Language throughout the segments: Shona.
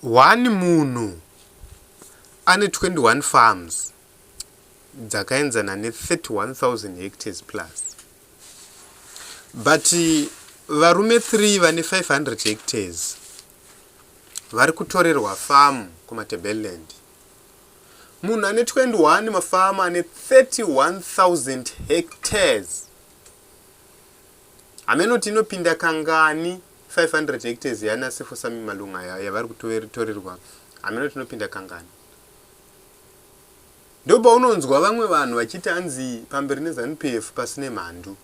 One munhu ane 21 farms dzakaenzana ne 31,000 hectares plus. But varume 3 vane 500 hectares vari kutorerwa farm kumatableland. Munhu ane 21 mafarm ane 31,000 hectares. Amenoti inopinda kangani 500 hectares yana sefosami malunga yavari kutorerwa. Amenoti inopinda kangani. Ndopa unonzwa vamwe vanhu vachiti anzi pamberi neZANU-PF pasine mhandu.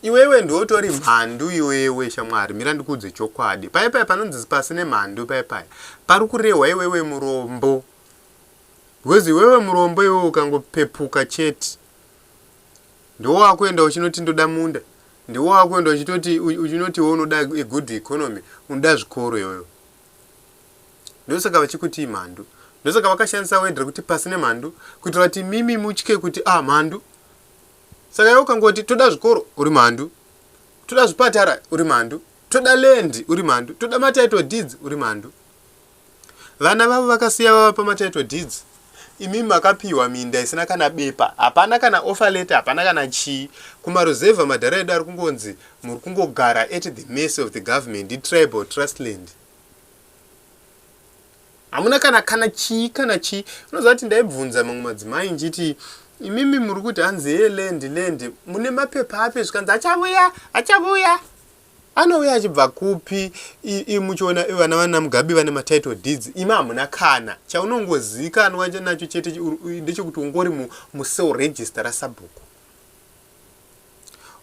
Iwewe ndotori mhandu iwewe shamwari, mira ndikudze chokwadi. Paya panonzi pasine mhandu paya. Pari kurehwa iwewe murombo. Because iwewe murombo iwewe ukangopepuka chete. Ndo wakuenda uchinoti ndoda munda. Ndo wakuenda uchinoti unoda a good economy, unoda zvikoro iwewe. Ndosaka vachikuti mhandu. Ndosaka vakashandisa wedra kuti pasine mhandu kuitira kuti mimi mutye kuti mhandu. Saka iwe ukangoti toda zvikoro uri mhandu, toda zvipatara uri mhandu, toda land uri mhandu, toda matitle deeds uri mhandu. Vana vavo vakasiya vava pamatitle deeds. Imimi makapiwa minda isina kana bepa, hapana kana offer letter, hapana kana chii. Kumaruzevha madhara edu ari kungonzi muri kungogara at the mercy of the government, tribal trust land. Hamuna kana chii. Unoziva kuti ndaibvunza mamwe madzimai nchiti imimi muri kuti hanzi land mune mapepa api zvikanzi achavuya. Anouya achibva kupi? Muchiona vana vana Mugabe vane matitle deeds. Imi hamuna kana. Chaunongozikanwa nacho chete ndechekuti ungori musale register rasabhuku.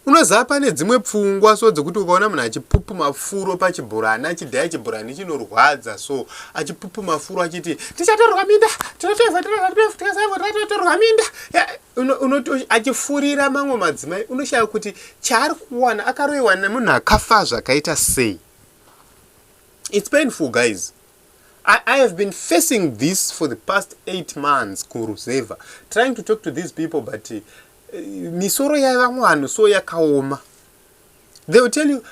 Unoziva pane dzimwe pfungwa so dzokuti ukaona munhu achipupuma furo pachibhurani achidhaya chibhurani chinorwadza so achipupuma furo achiti tichatorwa minda tikasatorwa minda achifurira mamwe madzimai unoshaya kuti chaari kuwana akaroiwa nemunhu akafa zvakaita sei. It's painful, guys. I have been facing this for the past 8 months kuruzeva, trying to talk to these people, but misoro yavamwe vanhu so yakaoma. They will tell you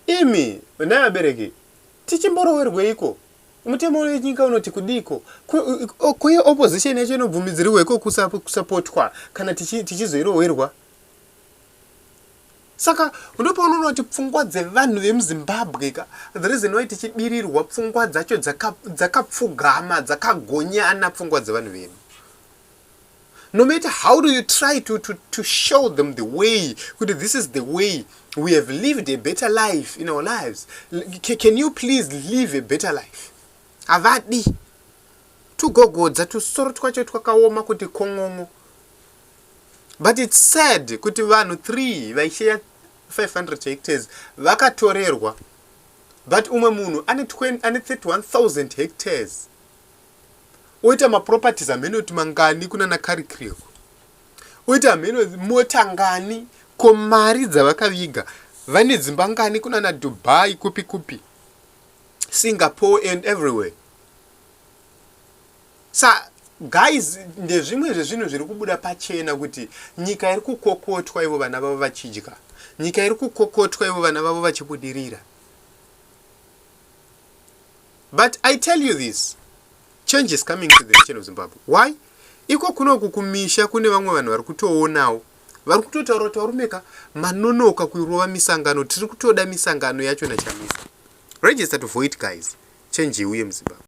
imi ndavabereki tichimborowerweiko mutemo wenyika unoti kudiko kuye opposition yacho inobvumidzirweiko kusapotwa kana tichizoirowerwa. Saka unopa unoti pfungwa dzevanhu vemuZimbabwe the reason why tichibirirwa pfungwa dzacho dzakapfugama dzakagonyana pfungwa dzevanhu vedu. No matter how do you try to show them the way, this is the way we have lived a better life in our lives. Can you please live a better life? Avadi. Tugogodza tusoro twacho twakaoma kuti kongomo. But it's sad kuti vanhu 3 vaishare 500 hectares vakatorerwa. But umwe munhu ane 31,000 hectares. Oita maproperties amenoti mangani kuna na Karikireko. Oita amenoti mota ngani komari dzavakaviga. Vane dzimba ngani kuna na Dubai kupi. Singapore and everywhere. Sa guys, ndezvimwe zvezvinhu zviri kubuda pachena kuti nyika iri kukokotwa ivo vana vavo vachidya. Nyika iri kukokotwa ivo vana vavo vachibudirira. But I tell you this, change is coming to the nation of Zimbabwe. Why? Iko kunoku kumisha kune vamwe vanhu vari kutoonawo. Vari kutotaura kuti varumeka manonoka kuirova misangano, tiri kutoda misangano yacho nachamisa. Register to vote, guys. Change iuye muZimbabwe.